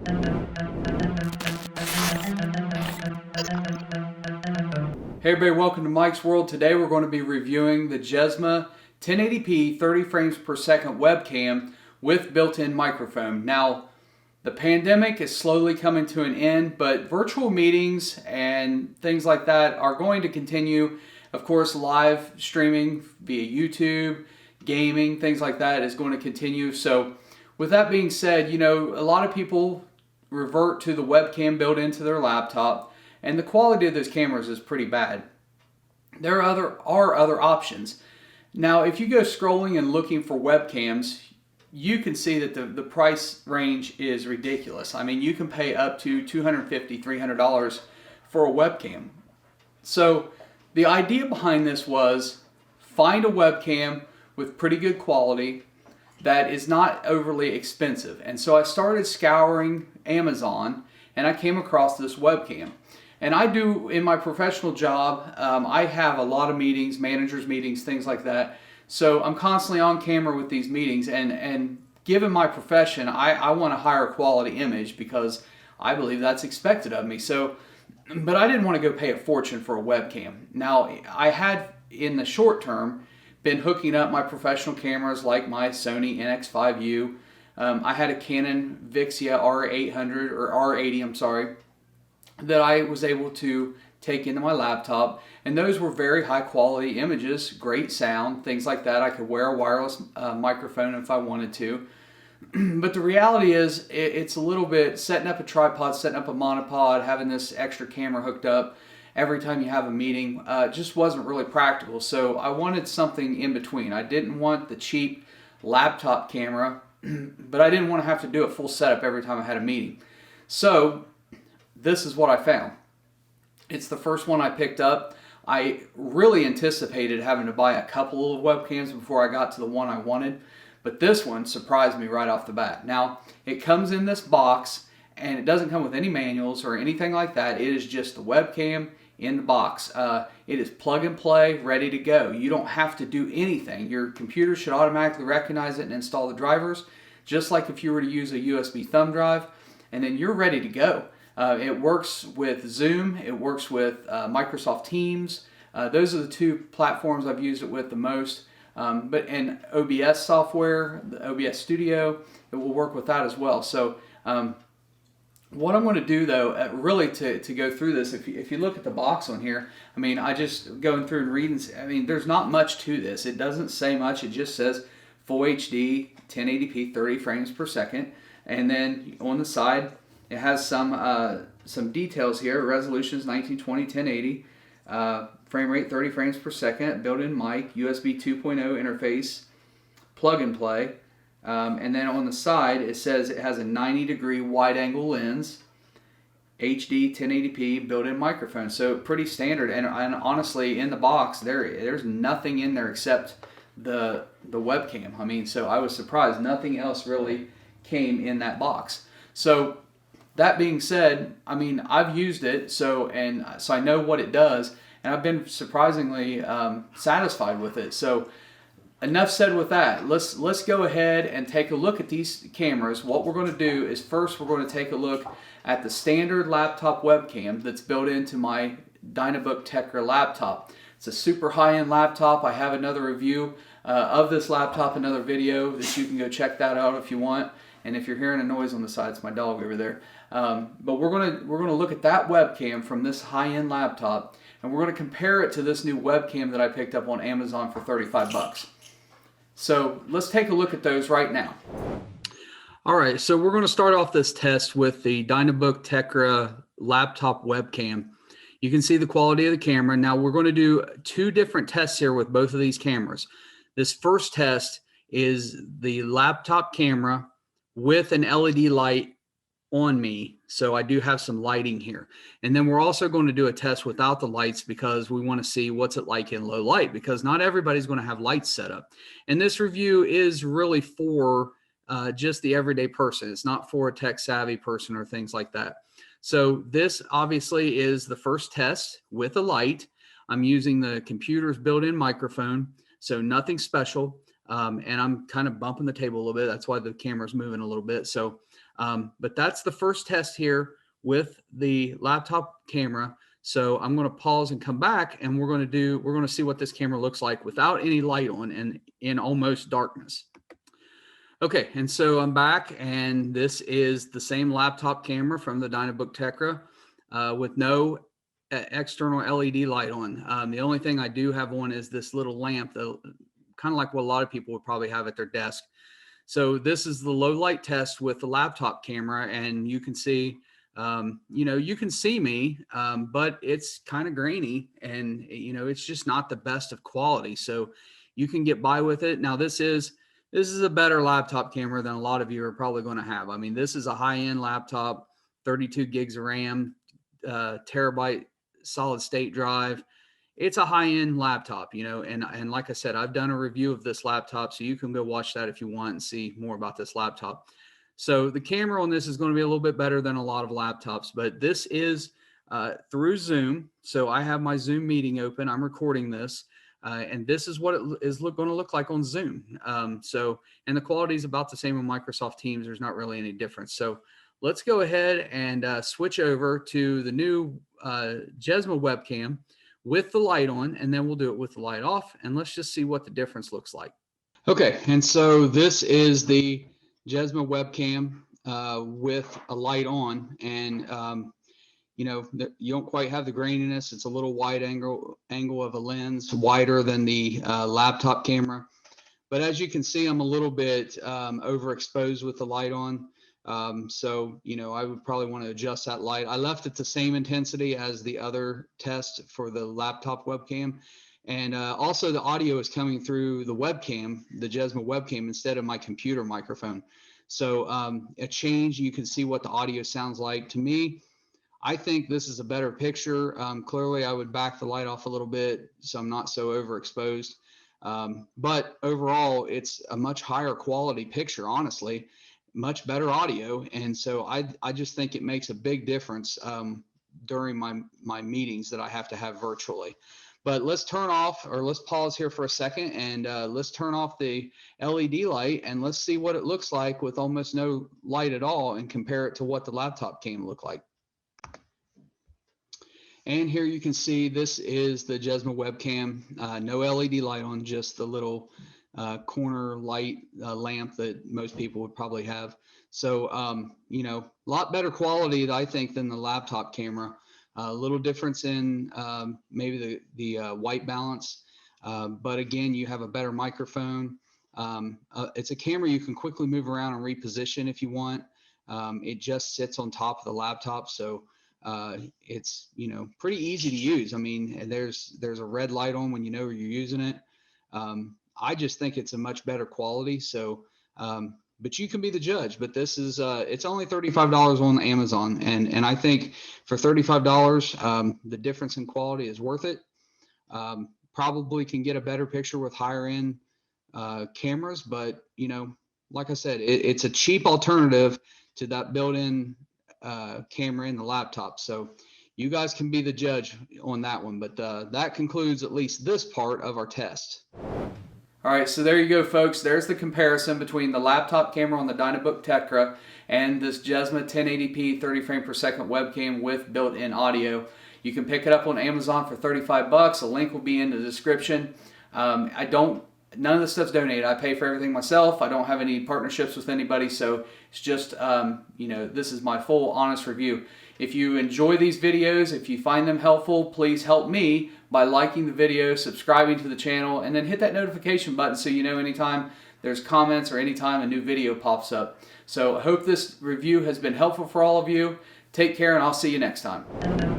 Hey everybody, welcome to Mike's World. Today we're going to be reviewing the GESMA 1080p 30 frames per second webcam with built-in microphone. Now, the pandemic is slowly coming to an end, but virtual meetings and things like that are going to continue. Of course, live streaming via YouTube, gaming, things like that is going to continue. So with that being said, a lot of people revert to the webcam built into their laptop, and the quality of those cameras is pretty bad. There are other options. Now, if you go scrolling and looking for webcams, you can see that the price range is ridiculous. I mean, you can pay up to $250, $300 for a webcam. So the idea behind this was find a webcam with pretty good quality that is not overly expensive. And so I started scouring Amazon and I came across this webcam. And I do, in my professional job, I have a lot of meetings, managers meetings, things like that. So I'm constantly on camera with these meetings, and given my profession, I want a higher quality image because I believe that's expected of me. So, but I didn't want to go pay a fortune for a webcam. Now, I had, in the short term, been hooking up my professional cameras like my Sony NX5U. I had a Canon Vixia R800, or R80, I'm sorry, that I was able to take into my laptop, and those were very high quality images, great sound, things like that. I could wear a wireless microphone if I wanted to. But the reality is it's a little bit setting up a tripod, setting up a monopod, having this extra camera hooked up every time you have a meeting just wasn't really practical. So I wanted something in between. I didn't want the cheap laptop camera, but I didn't want to have to do a full setup every time I had a meeting. So this is what I found. It's the first one I picked up. I really anticipated having to buy a couple of webcams before I got to the one I wanted, but this one surprised me right off the bat. Now, it comes in this box, and it doesn't come with any manuals or anything like that. It is just the webcam in the box. It is plug and play, ready to go. You don't have to do anything. Your computer should automatically recognize it and install the drivers, just like if you were to use a USB thumb drive, and then you're ready to go. It works with Zoom, it works with Microsoft Teams. Those are the two platforms I've used it with the most. But in OBS software, the OBS Studio, it will work with that as well. So what I'm going to do though, really to go through this, if you look at the box on here, I mean, I just going through and reading, I mean, there's not much to this. It doesn't say much. It just says Full HD, 1080p, 30 frames per second. And then on the side, it has some details here. Resolution is 1920 1080. Frame rate 30 frames per second. Built-in mic. USB 2.0 interface. Plug and play. And then on the side it says it has a 90-degree wide-angle lens. HD 1080p built-in microphone. So pretty standard. And honestly, in the box there's nothing in there except the webcam. I mean, so I was surprised. Nothing else really came in that box. So that being said, I mean, I've used it, so I know what it does, and I've been surprisingly satisfied with it. So enough said with that. Let's go ahead and take a look at these cameras. What we're going to do is first we're going to take a look at the standard laptop webcam that's built into my Dynabook Tekra laptop. It's a super high-end laptop. I have another review of this laptop, another video that you can go check that out if you want. And if you're hearing a noise on the side, it's my dog over there. But we're gonna look at that webcam from this high-end laptop, and we're gonna compare it to this new webcam that I picked up on Amazon for 35 bucks. So let's take a look at those right now. All right, so we're gonna start off this test with the Dynabook Tekra laptop webcam. You can see the quality of the camera. Now we're gonna do two different tests here with both of these cameras. This first test is the laptop camera with an LED light on me. So I do have some lighting here. And then we're also going to do a test without the lights because we want to see what's it like in low light, because not everybody's going to have lights set up. And this review is really for just the everyday person. It's not for a tech savvy person or things like that. So this obviously is the first test with a light. I'm using the computer's built-in microphone, so nothing special. And I'm kind of bumping the table a little bit. That's why the camera's moving a little bit. So But that's the first test here with the laptop camera. So I'm going to pause and come back, and we're going to see what this camera looks like without any light on and in almost darkness. Okay, and so I'm back, and this is the same laptop camera from the Dynabook Tekra with no external LED light on. The only thing I do have on is this little lamp, kind of like what a lot of people would probably have at their desk. So this is the low light test with the laptop camera, and you can see, you can see me, but it's kind of grainy, and it's just not the best of quality. So you can get by with it. Now this is a better laptop camera than a lot of you are probably going to have. I mean, this is a high-end laptop, 32 gigs of RAM, terabyte solid state drive. It's a high-end laptop, and like I said, I've done a review of this laptop, so you can go watch that if you want and see more about this laptop. So the camera on this is going to be a little bit better than a lot of laptops, but this is through Zoom. So I have my Zoom meeting open. I'm recording this. And this is what it is going to look like on Zoom. And the quality is about the same on Microsoft Teams. There's not really any difference. So let's go ahead and switch over to the new GESMA webcam with the light on, and then we'll do it with the light off. And let's just see what the difference looks like. Okay, and so this is the GESMA webcam with a light on, and you don't quite have the graininess. It's a little wide angle of a lens, wider than the laptop camera. But as you can see, I'm a little bit overexposed with the light on. So I would probably want to adjust that light. I left it the same intensity as the other test for the laptop webcam. And also the audio is coming through the webcam, the GESMA webcam, instead of my computer microphone. So a change, you can see what the audio sounds like. To me, I think this is a better picture. Clearly, I would back the light off a little bit so I'm not so overexposed. But overall, it's a much higher quality picture, honestly, much better audio. And so I just think it makes a big difference during my meetings that I have to have virtually. But let's pause here for a second, and let's turn off the LED light, and let's see what it looks like with almost no light at all and compare it to what the laptop cam looked like. And here you can see this is the GESMA webcam, no LED light on, just the little corner light lamp that most people would probably have. So, a lot better quality, I think, than the laptop camera. A little difference in maybe the white balance, but again, you have a better microphone. It's a camera you can quickly move around and reposition if you want. It just sits on top of the laptop, so it's pretty easy to use. I mean, there's a red light on when you're using it. I just think it's a much better quality. So, but you can be the judge. But this is it's only $35 on Amazon, and I think for $35, the difference in quality is worth it. Probably can get a better picture with higher end cameras, but like I said, it's a cheap alternative to that built-in camera in the laptop. So you guys can be the judge on that one, but that concludes at least this part of our test. All right, so there you go, folks. There's the comparison between the laptop camera on the Dynabook Tekra and this GESMA 1080p 30 frame per second webcam with built-in audio. You can pick it up on Amazon for $35. A link will be in the description. None of this stuff's donated. I pay for everything myself. I don't have any partnerships with anybody, so it's just, this is my full, honest review. If you enjoy these videos, if you find them helpful, please help me by liking the video, subscribing to the channel, and then hit that notification button so you know anytime there's comments or anytime a new video pops up. So I hope this review has been helpful for all of you. Take care, and I'll see you next time.